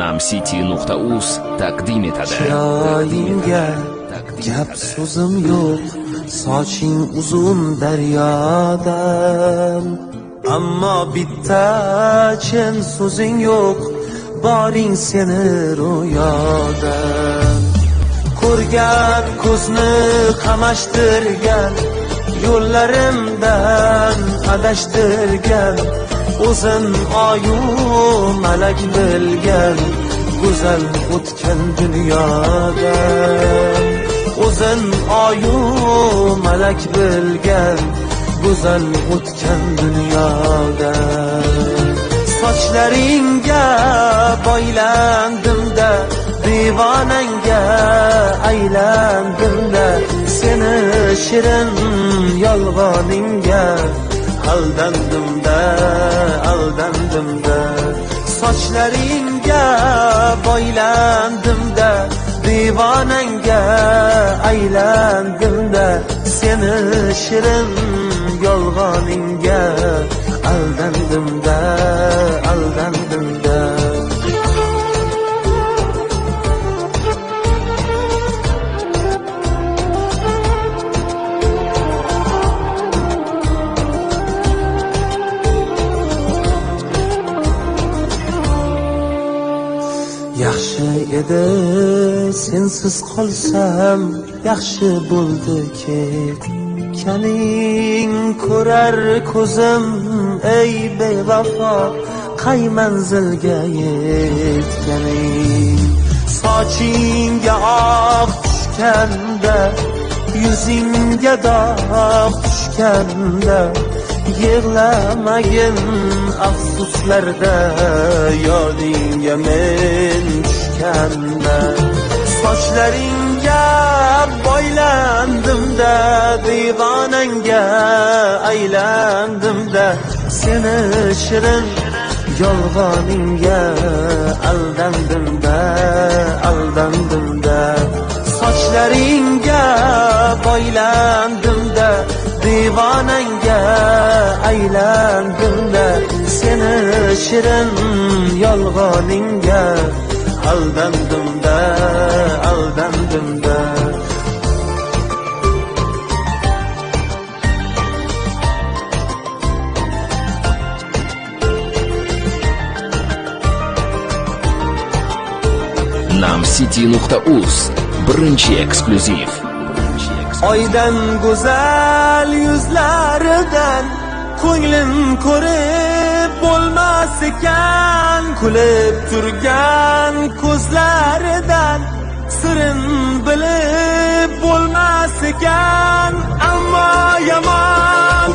namcity.uz taqdim etadi. Chiroyingga gap so'zim yo'q, soching uzun daryodan, ammo bitta chin so'zing yo'q, boring seni ro'yodan. Ko'rgan ko'zni qamashtirgan, yo'llarimdan adashtirgan, o'zin oyu malak bilgan, go'zal o'tgan dunyodan. O'zin oyu malak bilgan, go'zal o'tgan dunyodan. Sochlaringga boylandim-da, divonangga aylandim-da, seni shirin yolg'oningga aldandim-da, aldandim-da. Sochlaringga boylandim-da, divonangga aylandim-da, seni shirin yolg'oningga aldandim-da, aldandim-da. Yaxshi edi sensiz qolsam, yaxshi bo'ldi ketganing. Ko'rar ko'zim ey bevafo, qay manzilga yetganing. Sochingga oq tushganda, yuzingga dog' tushganda, yig'lamagin afsuslarda, yodingga men tushganda. Sochlaringga boylandim-da, divonangga aylandim-da, seni shirin yolg'oningga aldandim-da, aldandim-da. Sochlaringga boylandim-da, divonangga aylandim-da, seni shirin yolg'oningga aldandim-da, aldandim-da. namcity.uz birinchi eksklyuziv. Oydan go'zal yuzlaridan ko'nglim ko'rib bo'lmas ekan, kulib turgan ko'zlaridan sirin bilib bo'lmas ekan, ammo yomon